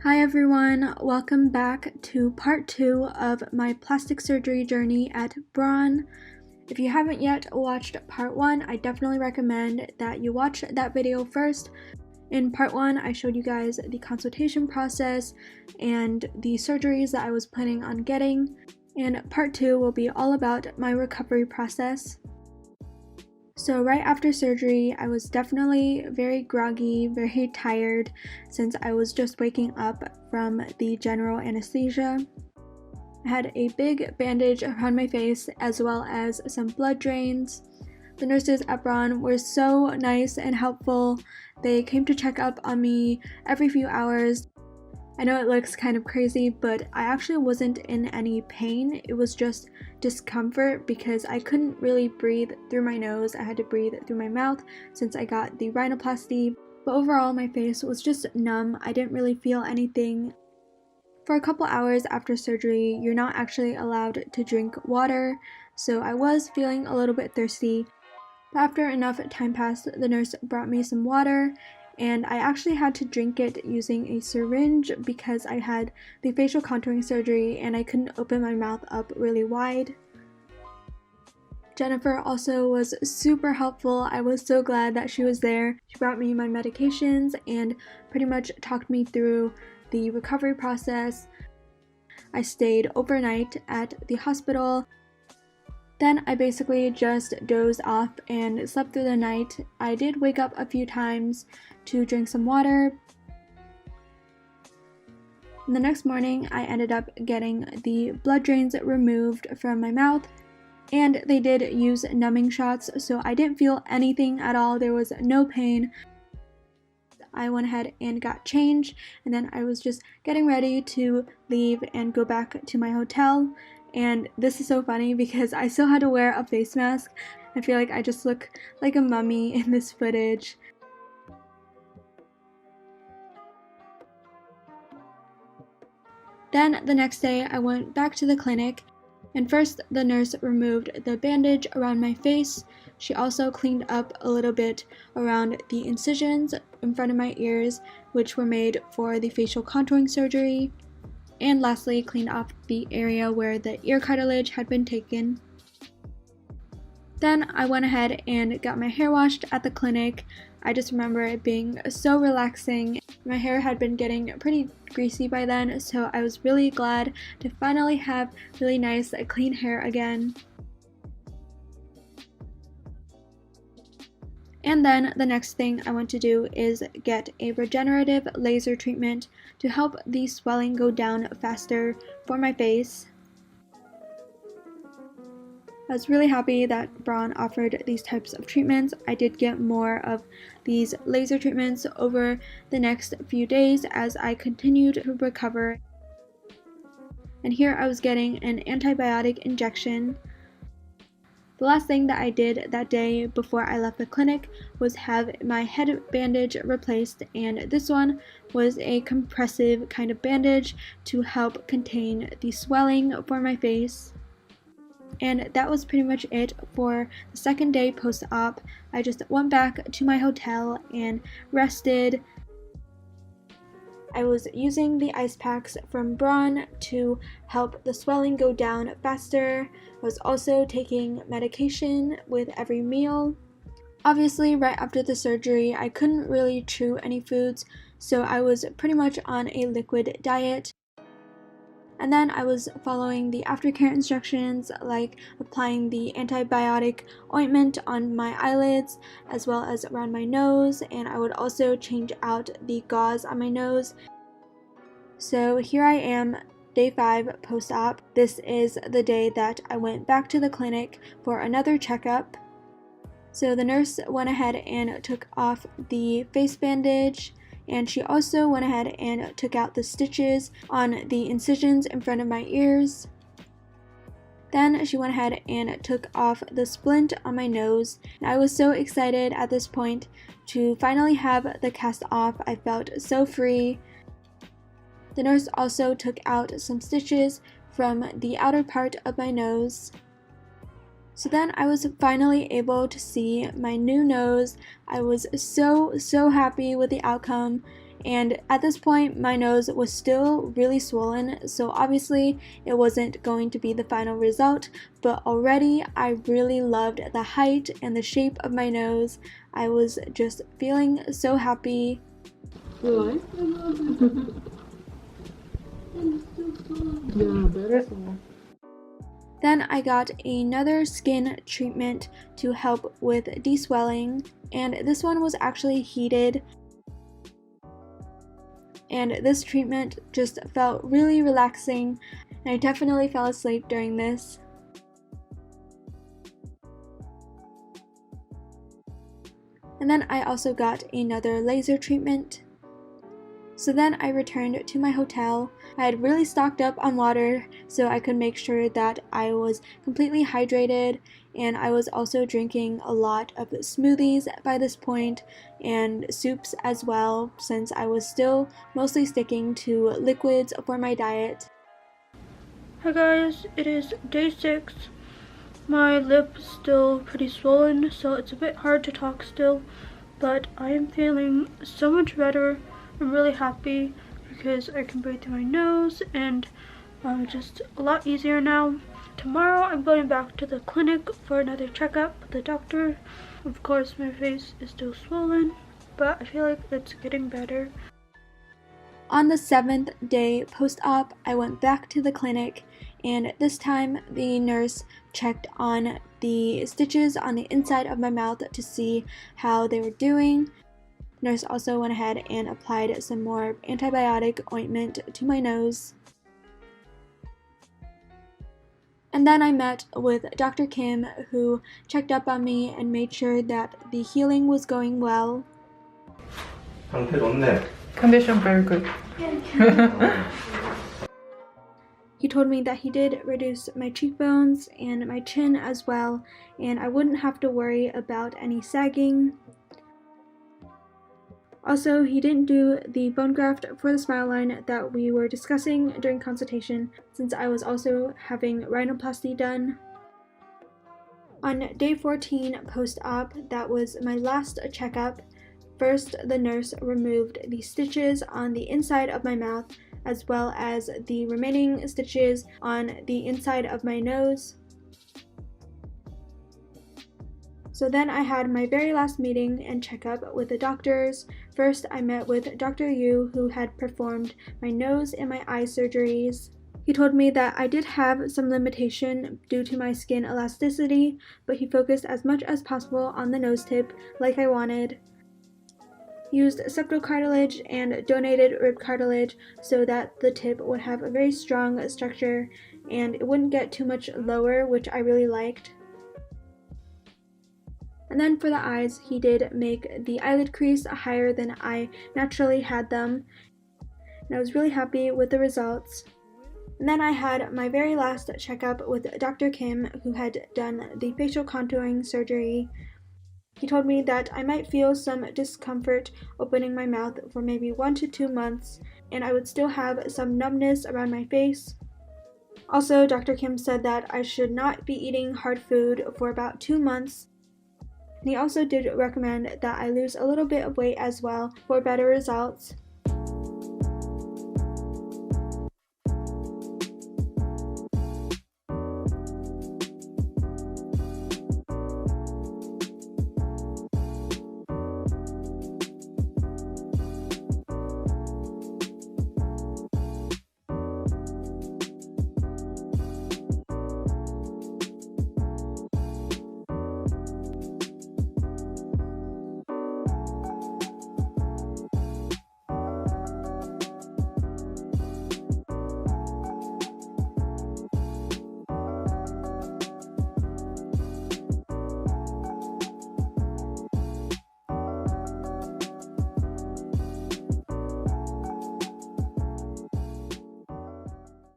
Hi everyone, welcome back to part 2 of my plastic surgery journey at BRAUN. If you haven't yet watched part 1, I definitely recommend that you watch that video first. In part 1, I showed you guys the consultation process and the surgeries that I was planning on getting, and part 2 will be all about my recovery process. So right after surgery, I was definitely very groggy, very tired since I was just waking up from the general anesthesia. I had a big bandage around my face as well as some blood drains. The nurses at BRAUN were so nice and helpful. They came to check up on me every few hours. I know it looks kind of crazy, but I actually wasn't in any pain. It was just discomfort because I couldn't really breathe through my nose. I had to breathe through my mouth since I got the rhinoplasty. But overall, my face was just numb. I didn't really feel anything. For a couple hours after surgery, you're not actually allowed to drink water, so I was feeling a little bit thirsty. But after enough time passed, the nurse brought me some water, and I actually had to drink it using a syringe because I had the facial contouring surgery and I couldn't open my mouth up really wide. Jennifer also was super helpful. I was so glad that she was there. She brought me my medications and pretty much talked me through the recovery process. I stayed overnight at the hospital. Then I basically just dozed off and slept through the night. I did wake up a few times to drink some water. And the next morning, I ended up getting the blood drains removed from my mouth, and they did use numbing shots, so I didn't feel anything at all. There was no pain. I went ahead and got changed, and then I was just getting ready to leave and go back to my hotel. And this is so funny because I still had to wear a face mask. I feel like I just look like a mummy in this footage. Then the next day I went back to the clinic, and first the nurse removed the bandage around my face. She also cleaned up a little bit around the incisions in front of my ears, which were made for the facial contouring surgery. And lastly, cleaned off the area where the ear cartilage had been taken. Then I went ahead and got my hair washed at the clinic. I just remember it being so relaxing. My hair had been getting pretty greasy by then, so I was really glad to finally have really nice, clean hair again. And then the next thing I want to do is get a regenerative laser treatment to help the swelling go down faster for my face. I was really happy that BRAUN offered these types of treatments. I did get more of these laser treatments over the next few days as I continued to recover. And here I was getting an antibiotic injection. The last thing that I did that day before I left the clinic was have my head bandage replaced, and this one was a compressive kind of bandage to help contain the swelling for my face. And that was pretty much it for the second day post-op. I just went back to my hotel and rested. I was using the ice packs from BRAUN to help the swelling go down faster. I was also taking medication with every meal. Obviously, right after the surgery, I couldn't really chew any foods, so I was pretty much on a liquid diet. And then I was following the aftercare instructions, like applying the antibiotic ointment on my eyelids as well as around my nose, and I would also change out the gauze on my nose. So here I am, day 5 post-op. This is the day that I went back to the clinic for another checkup. So the nurse went ahead and took off the face bandage, and she also went ahead and took out the stitches on the incisions in front of my ears. Then she went ahead and took off the splint on my nose. And I was so excited at this point to finally have the cast off. I felt so free. The nurse also took out some stitches from the outer part of my nose. So then I was finally able to see my new nose. I was so happy with the outcome, And at this point, my nose was still really swollen, so obviously it wasn't going to be the final result, but already I really loved the height and the shape of my nose. I was just feeling so happy. Yeah, better. Then I got another skin treatment to help with deswelling, and this one was actually heated. And this treatment just felt really relaxing, and I definitely fell asleep during this. And then I also got another laser treatment. So then I returned to my hotel. I had really stocked up on water so I could make sure that I was completely hydrated, and I was also drinking a lot of smoothies by this point and soups as well, since I was still mostly sticking to liquids for my diet. Hi guys, it is day 6. My lip is still pretty swollen, so it's a bit hard to talk still, but I am feeling so much better. I'm really happy because I can breathe through my nose, and just a lot easier now. Tomorrow I'm going back to the clinic for another checkup with the doctor. Of course my face is still swollen, but I feel like it's getting better. On the 7th day post-op, I went back to the clinic, and this time the nurse checked on the stitches on the inside of my mouth to see how they were doing. The nurse also went ahead and applied some more antibiotic ointment to my nose. And then I met with Dr. Kim, who checked up on me and made sure that the healing was going well. 상태 좋네. Condition very good. He told me that he did reduce my cheekbones and my chin as well, and I wouldn't have to worry about any sagging. Also, he didn't do the bone graft for the smile line that we were discussing during consultation, since I was also having rhinoplasty done. On day 14 post-op, that was my last checkup. First, the nurse removed the stitches on the inside of my mouth, as well as the remaining stitches on the inside of my nose. So then I had my very last meeting and checkup with the doctors. First, I met with Dr. Yu, who had performed my nose and my eye surgeries. He told me that I did have some limitation due to my skin elasticity, but he focused as much as possible on the nose tip like I wanted. He used septal cartilage and donated rib cartilage so that the tip would have a very strong structure and it wouldn't get too much lower, which I really liked. And then for the eyes, he did make the eyelid crease higher than I naturally had them, and I was really happy with the results. And then I had my very last checkup with Dr. Kim, who had done the facial contouring surgery. He told me that I might feel some discomfort opening my mouth for maybe 1 to 2 months, and I would still have some numbness around my face. Also, Dr. Kim said that I should not be eating hard food for about 2 months. And he also did recommend that I lose a little bit of weight as well for better results.